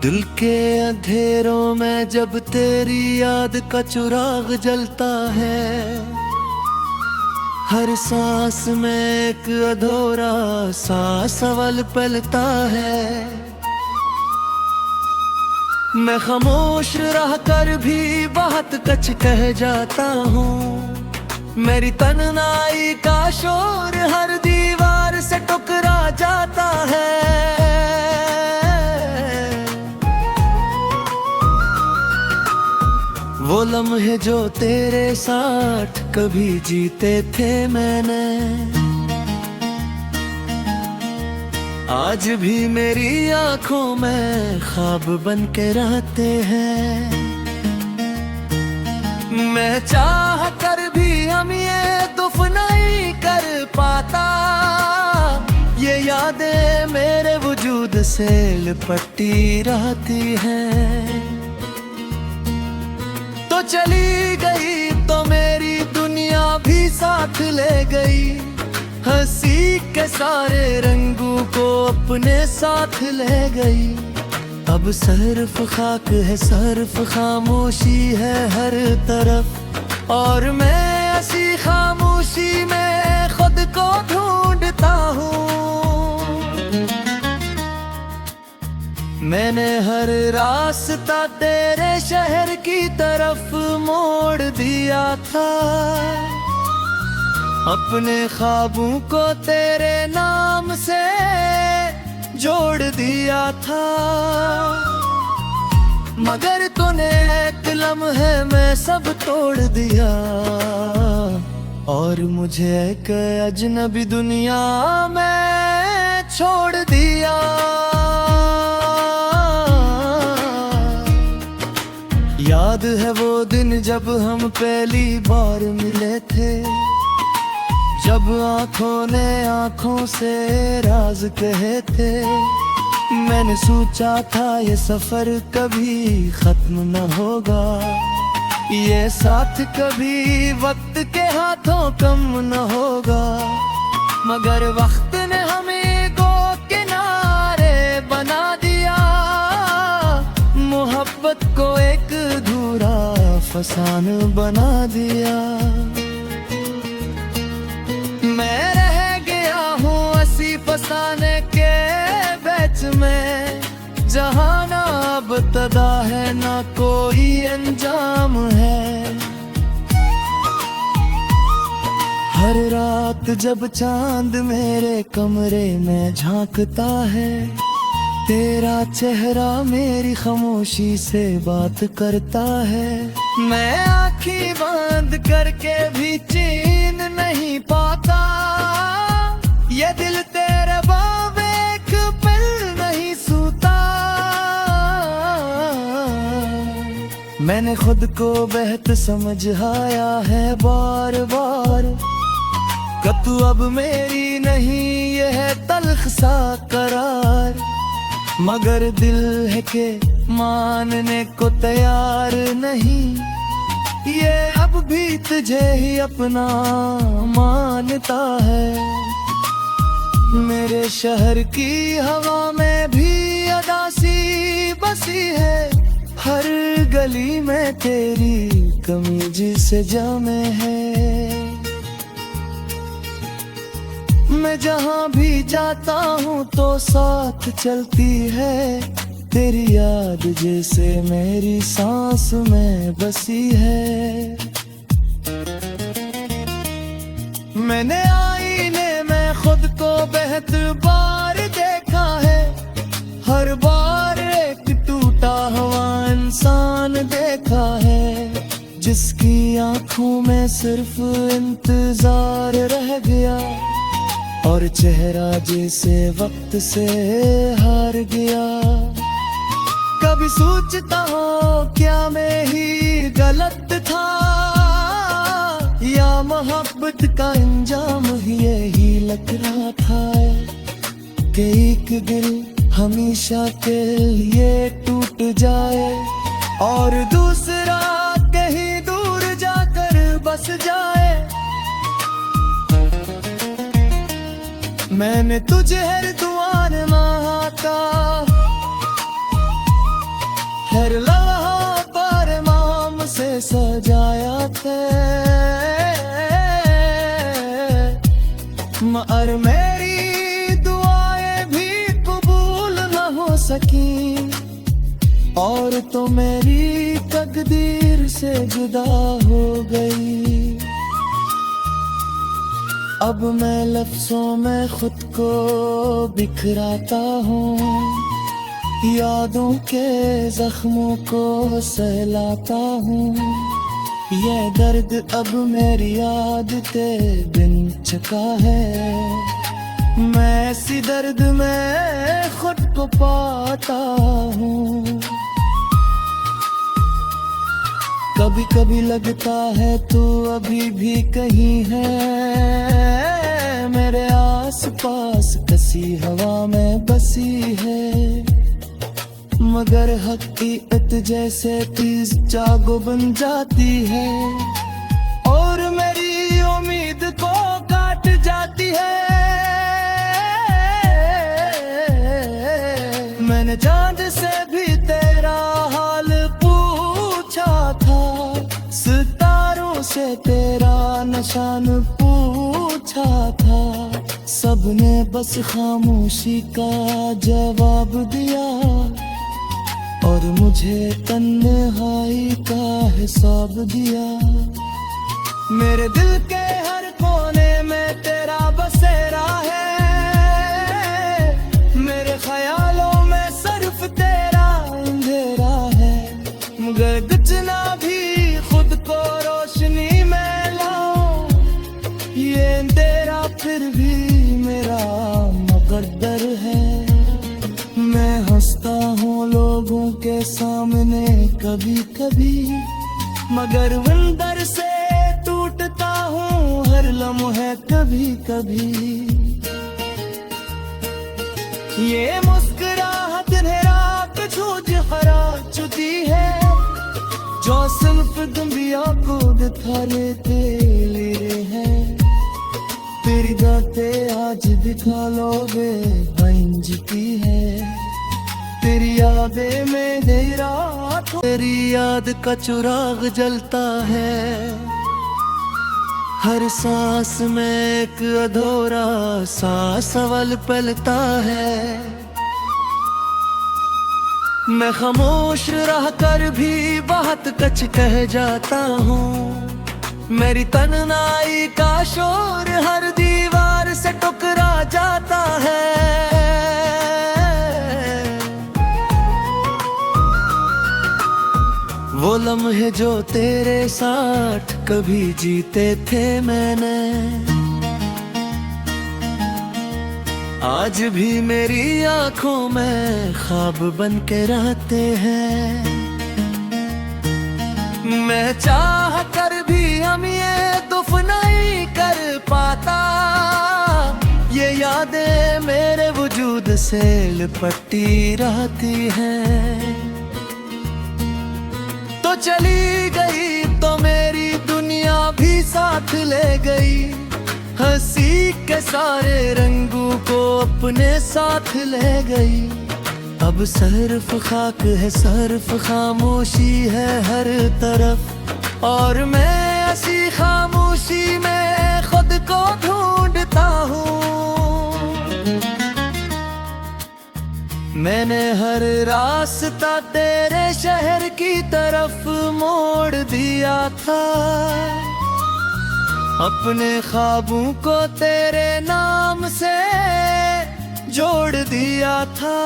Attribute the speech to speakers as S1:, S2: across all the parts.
S1: दिल के अंधेरों में जब तेरी याद का चिराग जलता है, हर सांस में एक अधूरा सा सवाल पलता है। मैं खामोश रह कर भी बहुत कुछ कह जाता हूँ। मेरी तन्हाई का शोर हर दीवार से टकरा जाता है। वो लम्हे जो तेरे साथ कभी जीते थे मैंने, आज भी मेरी आंखों में ख्वाब बन के रहते हैं। मैं चाह कर भी हम ये दुफ नहीं कर पाता, ये यादें मेरे वजूद से लिपटी रहती हैं। तो चली गई तो मेरी दुनिया भी साथ ले गई, हंसी के सारे रंगों को अपने साथ ले गई। अब सिर्फ खाक है, सिर्फ खामोशी है हर तरफ, और मैं ऐसी खामोशी में खुद को ढूंढता हूँ। मैंने हर रास्ता तेरे शहर की तरफ मोड़ दिया था, अपने ख्वाबों को तेरे नाम से जोड़ दिया था। मगर तूने एक लम्हे में सब तोड़ दिया, और मुझे एक अजनबी दुनिया में छोड़ दिया। याद है वो दिन जब हम पहली बार मिले थे, जब आंखों ने आंखों से राज कहे थे। मैंने सोचा था ये सफर कभी खत्म न होगा, ये साथ कभी वक्त के हाथों कम न होगा। मगर वक्त ने हमें को किनारे बना दिया, मोहब्बत को एक अधूरा फसान बना दिया। मैं रह गया हूँ ऐसी फसाने के बीच में, जहाँ ना इब्तिदा है ना कोई अंजाम है। हर रात जब चांद मेरे कमरे में झांकता है, तेरा चेहरा मेरी खामोशी से बात करता है। मैं आँखें बंद करके भी चैन नहीं पाता, ये दिल तेरे बाब एक पल नहीं सूता। मैंने खुद को बेहद समझ आया है बार बार, कब तू अब मेरी नहीं ये है तल्ख सा करार। मगर दिल है के मानने को तैयार नहीं, ये अब भी तुझे ही अपना मानता है। मेरे शहर की हवा में भी अदासी बसी है, हर गली में तेरी कमीज से जामे है। मैं जहाँ भी जाता हूँ तो साथ चलती है तेरी याद, जैसे मेरी सांस में बसी है। मैंने आईने में खुद को बेहद बार देखा है, हर बार एक टूटा हुआ इंसान देखा है, जिसकी आंखों में सिर्फ इंतजार रह गया, और चेहरा जैसे वक्त से हार गया। कभी सोचता हूँ क्या मैं ही गलत था, या मोहब्बत का अंजाम ही यही लग रहा था, कि एक दिल हमेशा के लिए टूट जाए और दूसरा कहीं दूर जाकर बस जाए। मैंने तुझे हर दुआर मांगा, हर लम्हा पर इमाम से सजाया थे, मगर मेरी दुआएं भी कबूल न हो सकी, और तो मेरी तकदीर से जुदा हो गई। अब मैं लफ्जों में खुद को बिखराता हूँ, यादों के जख्मों को सहलाता हूँ। ये दर्द अब मेरी आदते बिन चुका है, मैं इसी दर्द में खुद को पाता हूँ। कभी कभी लगता है तू अभी भी कहीं है, मेरे आस पास कसी हवा में बसी है, मगर हकीकत जैसे तीस जागो बन जाती है, और मेरी उम्मीद को काट जाती है। मैंने चांद से भी तेरा हाल पूछा था, सितारों से तेरा निशान पूछा था, सबने बस खामोशी का जवाब दिया, और मुझे तन्हाई का हिसाब दिया। मेरे दिल के हर कोने में तेरा बसेरा है, मेरे ख्यालों में सिर्फ तेरा अंधेरा है, मगर कितना भी खुद को रोशनी में लाऊं, ये तेरा फिर भी मेरा मुकद्दर है। मैं हंसता हूँ लोगों के सामने कभी कभी, मगर अंदर से टूटता हूँ हर लम्हे कभी कभी। ये मुस्कुराहट रात झूठ हरा चुकी है, जो सिर्फ दुनिया को दिखा लेते ले हैं, तेरी बातें आज दिखा लोगे बंज की है, तेरी यादें में तेरी याद का चिराग जलता है, हर सांस में एक अधूरा सा सवाल पलता है। मैं खामोश रह कर भी बहुत कुछ कह जाता हूँ, मेरी तन्हाई का शोर हर दीवार से टकरा जाता है। वो लम्हे जो तेरे साथ कभी जीते थे मैंने, आज भी मेरी आंखों में ख्वाब बन के रहते हैं। मैं चाह कर भी हम ये दुफ नहीं कर पाता, ये यादें मेरे वजूद से लिपटी रहती हैं। तो चली गई तो मेरी दुनिया भी साथ ले गई, हंसी के सारे रंगों को अपने साथ ले गई। अब सिर्फ खाक है, सिर्फ खामोशी है हर तरफ, और मैं ऐसी खामोशी में खुद को ढूंढता हूँ। मैंने हर रास्ता तेरे शहर की तरफ मोड़ दिया था, अपने ख्वाबों को तेरे नाम से जोड़ दिया था,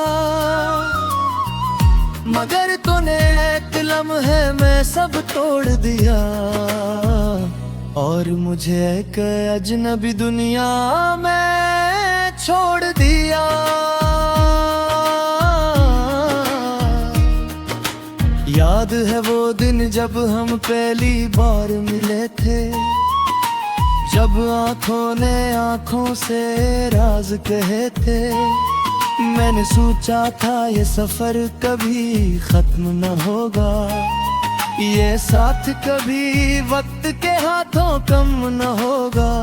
S1: मगर तूने एक लम्हे में सब तोड़ दिया, और मुझे एक अजनबी दुनिया में छोड़ दिया। याद है वो दिन जब हम पहली बार मिले थे, जब आंखों ने आंखों से राज कहे थे। मैंने सोचा था ये सफर कभी खत्म न होगा, ये साथ कभी वक्त के हाथों कम न होगा,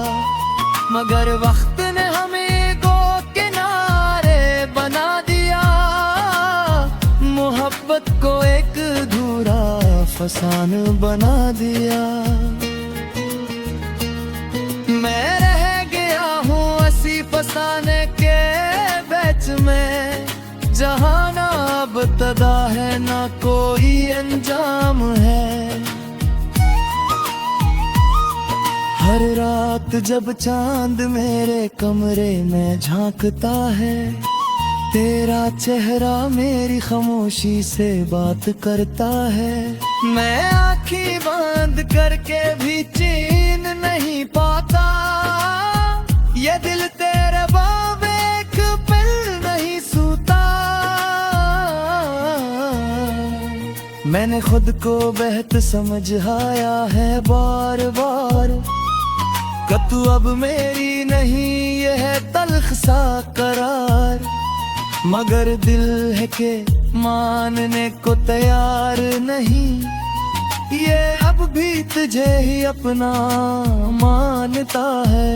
S1: मगर वक्त ने हमें गो किनारे बना दिया। मोहब्बत को एक फसान बना दिया। मैं रह गया हूँ ऐसी फसाने के बैच में, जहाँ ना इब्तिदा है ना कोई अंजाम है। हर रात जब चांद मेरे कमरे में झांकता है, तेरा चेहरा मेरी खामोशी से बात करता है। मैं आँखें बंद करके भी चैन नहीं पाता, ये दिल तेरे बाब एक पल नहीं सूता। मैंने खुद को बेहद समझ आया है बार बार, कि तू अब मेरी नहीं ये है तल्ख सा करार। मगर दिल है के मानने को तैयार नहीं, ये अब भी तुझे ही अपना मानता है।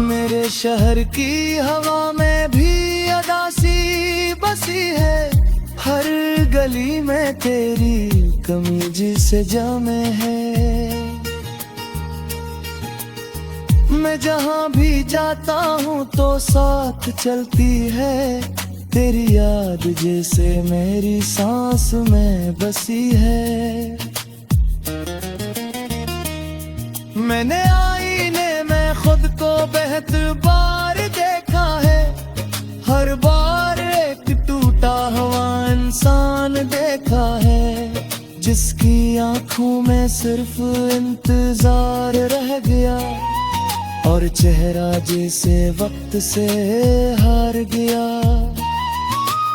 S1: मेरे शहर की हवा में भी अदासी बसी है, हर गली में तेरी कमीज से जामे है। मैं जहाँ भी जाता हूँ तो साथ चलती है तेरी याद, जैसे मेरी सांस में बसी है। मैंने आईने में खुद को बेहद बार देखा है, हर बार एक टूटा हुआ इंसान देखा है, जिसकी आंखों में सिर्फ इंतजार रह गया और चेहरा जैसे वक्त से हार गया।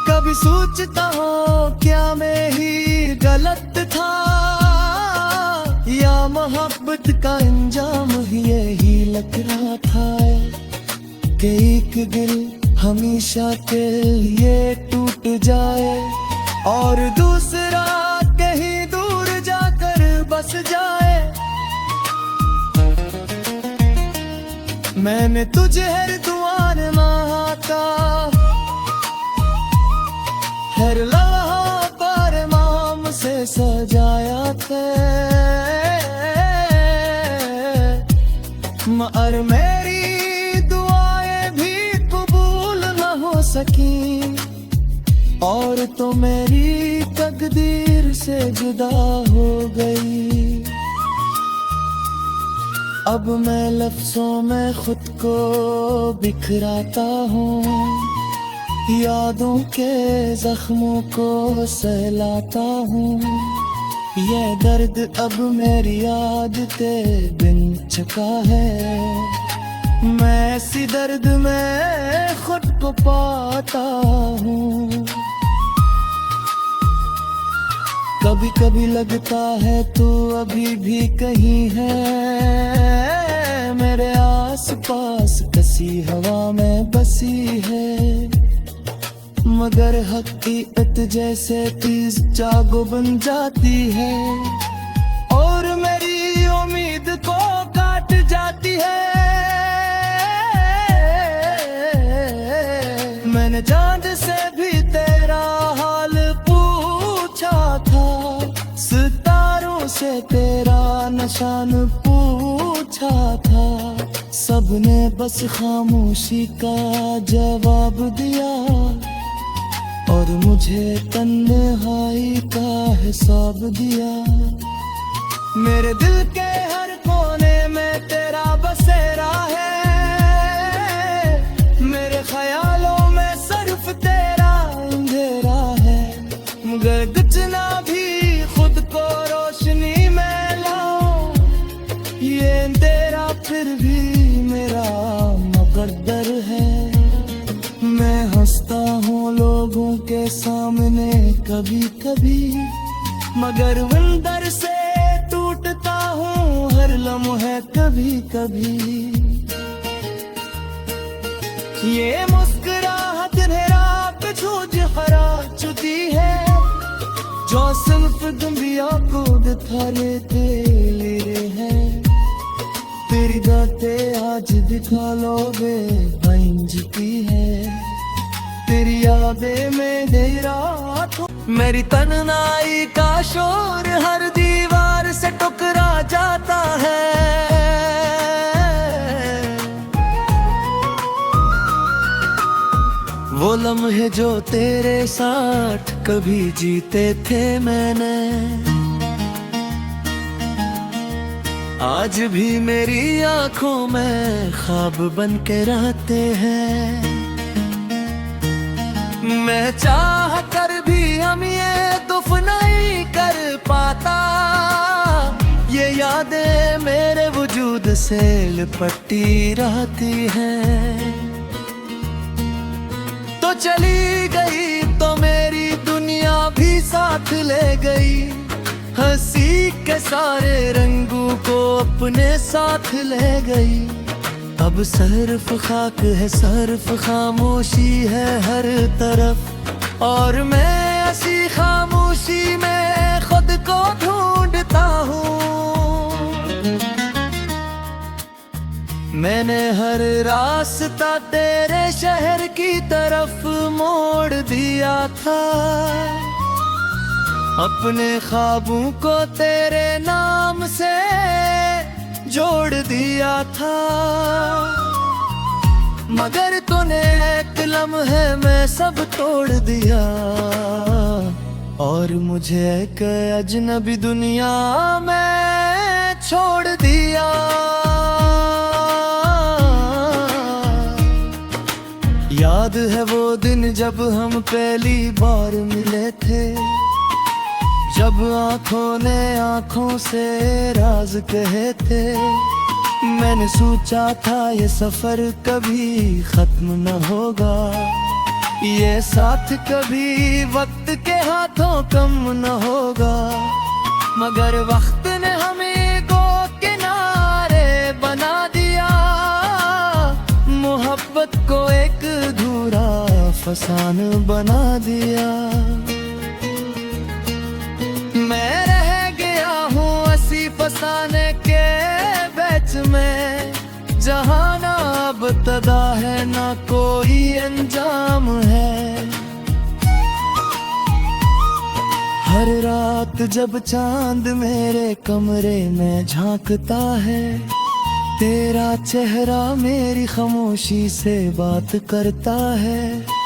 S1: कभी सोचता हूँ क्या मैं ही गलत था, या मोहब्बत का अंजाम ही यही लग रहा था, कि एक दिल हमेशा के लिए टूट जाए और दूसरा कहीं दूर जाकर बस जाए। मैंने तुझे हर दुआर मांगा, हर लम्हा पर माम से सजाया थे, मगर मेरी दुआएं भी कबूल न हो सकी, और तो मेरी तकदीर से जुदा हो गई। अब मैं लफ्जों में खुद को बिखराता हूँ, यादों के जख्मों को सहलाता हूँ। ये दर्द अब मेरी आदते बिन चुका है, मैं ऐसी दर्द में खुद को पाता हूँ। कभी कभी लगता है तू अभी भी कहीं है, मेरे आस पास कसी हवा में बसी है, मगर हकीकत जैसे तीस जागो बन जाती है और मेरी उम्मीद को काट जाती है। मैंने चांद से भी तेरा हाल पूछा था, सितारों से तेरा निशान पूछा था, सबने बस खामोशी का जवाब दिया और मुझे तन्हाई का हिसाब दिया। मेरे दिल के हर कोने में तेरा बसेरा है, मेरे ख्यालों में सिर्फ तेरा अंधेरा है, मगर कितना भी खुद को रोशनी में लाऊं, ये तेरा फिर भी मेरा मुकद्दर है। मैं हंसता हूँ लोगों के सामने कभी कभी, मगर अंदर से टूटता हूँ हर लम्हे कभी कभी। ये मुस्कुराहट रात झूझ हरा चुकी है, जो सिर्फ दुनिया को दिखाने के लिए है, तेरी बातें आज दिखा लोगे बन चुकी है, तेरी यादें में रात मेरी तन्हाई का शोर हर दीवार से टकरा जाता है। वो लम्हे जो तेरे साथ कभी जीते थे मैंने, आज भी मेरी आंखों में ख्वाब बन के रहते हैं। मैं चाह कर भी हम ये दुफ नहीं कर पाता, ये यादें मेरे वजूद से लिपटी रहती हैं। तो चली गई तो मेरी दुनिया भी साथ ले गई, हंसी के सारे रंगों को अपने साथ ले गई। अब सिर्फ खाक है, सिर्फ खामोशी है हर तरफ, और मैं ऐसी खामोशी में खुद को ढूंढता हूँ। मैंने हर रास्ता तेरे शहर की तरफ मोड़ दिया था, अपने ख्वाबों को तेरे नाम से जोड़ दिया था। मगर तूने एक लम्हे में सब तोड़ दिया, और मुझे एक अजनबी दुनिया में छोड़ दिया। याद है वो दिन जब हम पहली बार मिले थे, जब आंखों ने आंखों से राज कहे थे। मैंने सोचा था ये सफर कभी खत्म न होगा, ये साथ कभी वक्त के हाथों कम न होगा। मगर वक्त ने हमें को किनारे बना दिया, मोहब्बत को एक अधूरा फसान बना दिया। मैं रह गया हूँ ऐसी फसाने के बैच में, जहाँ ना इब्तिदा है ना कोई अंजाम है। हर रात जब चांद मेरे कमरे में झांकता है, तेरा चेहरा मेरी खामोशी से बात करता है।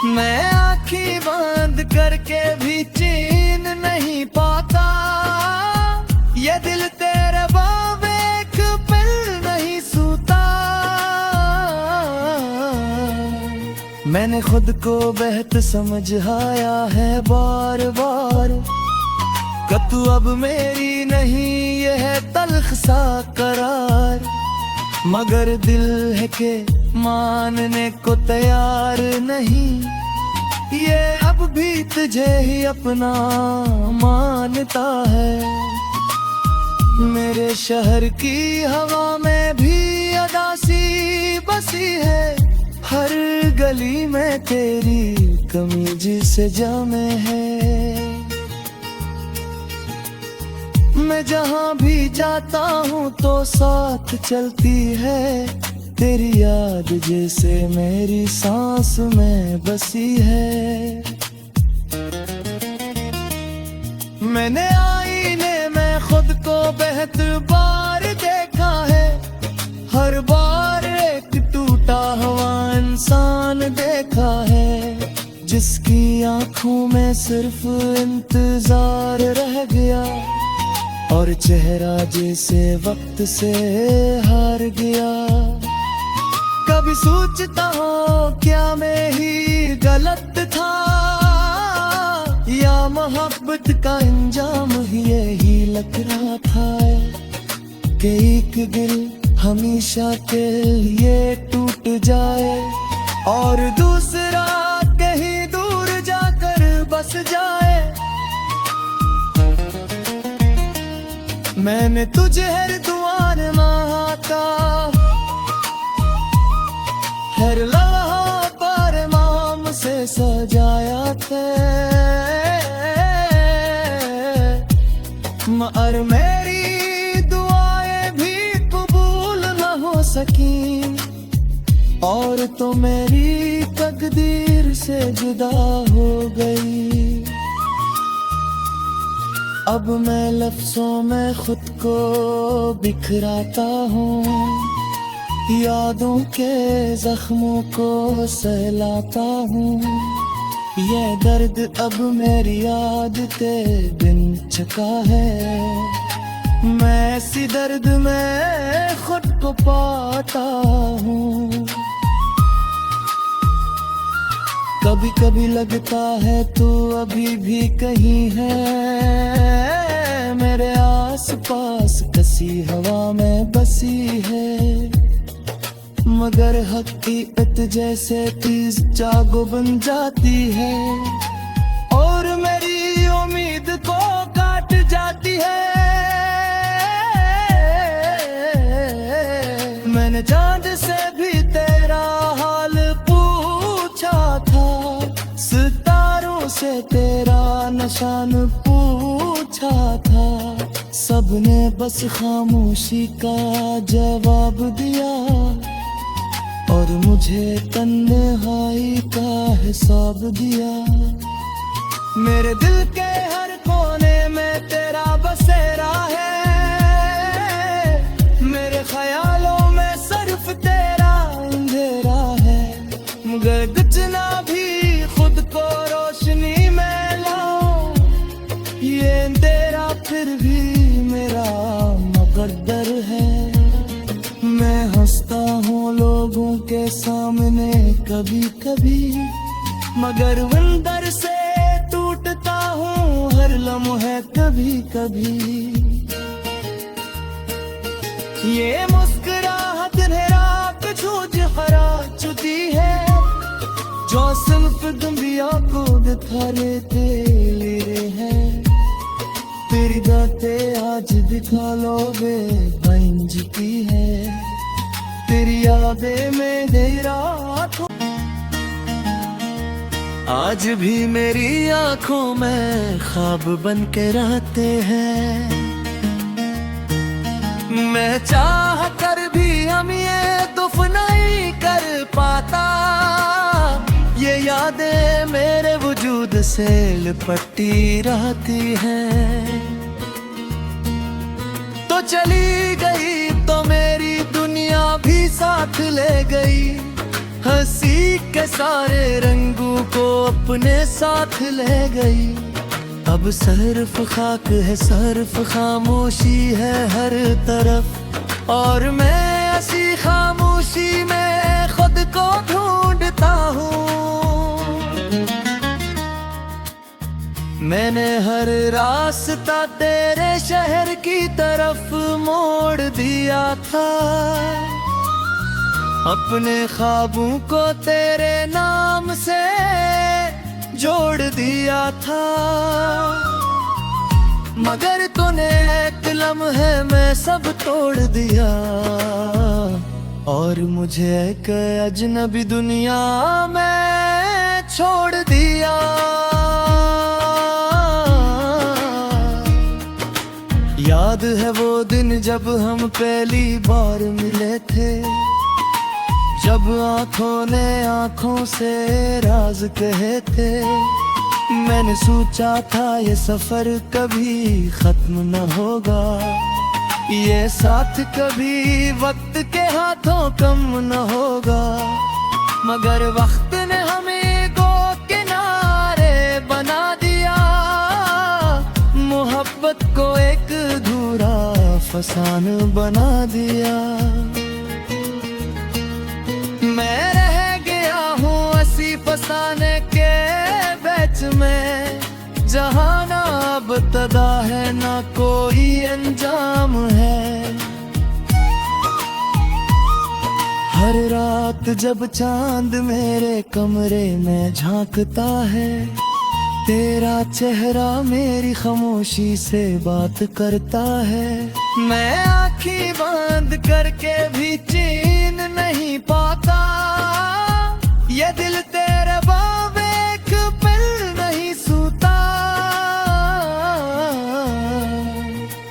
S1: मैं आँखें बंद करके भी चैन नहीं पाता, ये दिल तेरे बाब एक पल नहीं सूता। मैंने खुद को बेहद समझ आया है बार बार, कि तू अब मेरी नहीं ये है तल्ख सा करार। मगर दिल है के मानने को तैयार नहीं, ये अब भी तुझे ही अपना मानता है। मेरे शहर की हवा में भी अदासी बसी है, हर गली में तेरी कमीज से जामे है। मैं जहाँ भी जाता हूँ तो साथ चलती है तेरी याद, जैसे मेरी सांस में बसी है। मैंने आईने में खुद को बेहद बार देखा है, हर बार एक टूटा हुआ इंसान देखा है, जिसकी आंखों में सिर्फ इंतजार रह गया, और चेहरा जैसे वक्त से हार गया। कभी सोचता हूँ क्या मैं ही गलत था, या मोहब्बत का अंजाम ही यही लग रहा था, कि एक दिल हमेशा के लिए टूट जाए और दूसरा कहीं दूर जाकर बस जाए। मैंने तुझे हर दुआर मांगा, हर लम्हा पर माम से सजाया थे, मगर मेरी दुआएं भी कबूल न हो सकी, और तो मेरी तकदीर से जुदा हो गई। अब मैं लफ्जों में खुद को बिखराता हूँ, यादों के जख्मों को सहलाता हूँ। ये दर्द अब मेरी आदतें बिन चुका है, मैं इसी दर्द में खुद को पाता हूँ। कभी कभी लगता है तू अभी भी कहीं है, मेरे आस पास कसी हवा में बसी है, मगर हकीकत जैसे तीस जागो बन जाती है और मेरी उम्मीद को काट जाती है। मैंने चांद से भी तेरा हाल पूछा था, सितारों से तेरा निशान पूछा था, सबने बस खामोशी का जवाब दिया और मुझे तन्हाई का हिसाब दिया। मेरे दिल के हर कोने में तेरा बसेरा है, मेरे ख्यालों में सिर्फ तेरा अंधेरा है, मगर कितना भी खुद को रोशनी में लाऊं, ये तेरा फिर भी मेरा मुकद्दर है। मैं हंसता हूँ लोगों के सामने कभी कभी, मगर अंदर से टूटता हूँ हर लम्हे कभी कभी। ये मुस्कुराहट रात झूझ हरा चुकी है, जो सिर्फ दुनिया को दिखा लेते ले हैं, तेरी बातें आज दिखा लोगे बंज की है, तेरी यादें मेरे रातों आज भी मेरी आंखों में ख्वाब बन के रहते हैं। मैं चाह कर भी हम ये दुफ नहीं कर पाता, ये यादें मेरे वजूद से लिपटी रहती हैं। तो चली गई तो मेरी दुनिया भी साथ ले गई, हंसी के सारे रंगों को अपने साथ ले गई। अब सिर्फ खाक है, सिर्फ खामोशी है हर तरफ, और मैं ऐसी खामोशी में खुद को ढूंढता हूँ। मैंने हर रास्ता तेरे शहर की तरफ मोड़ दिया था, अपने ख्वाबों को तेरे नाम से जोड़ दिया था, मगर तूने एक लम्हे में सब तोड़ दिया और मुझे एक अजनबी दुनिया में छोड़ दिया। याद है वो दिन जब हम पहली बार मिले थे, जब आंखों ने आंखों से राज कहे थे। मैंने सोचा था ये सफर कभी खत्म न होगा, ये साथ कभी वक्त के हाथों कम न होगा, मगर वक्त ने हमें दो किनारे बना दिया, मोहब्बत को एक अधूरा फसान बना दिया। मैं रह गया हूँ ऐसी फसाने के बैच में, जहाँ ना इब्तिदा है ना कोई अंजाम है। हर रात जब चांद मेरे कमरे में झांकता है, तेरा चेहरा मेरी खामोशी से बात करता है। मैं आँखें बंद करके भी चैन नहीं पाता, ये दिल तेरे बाब एक पल नहीं सूता।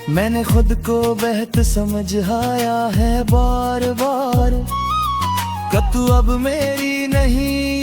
S1: मैंने खुद को बेहद समझ आया है बार बार, कि तू अब मेरी नहीं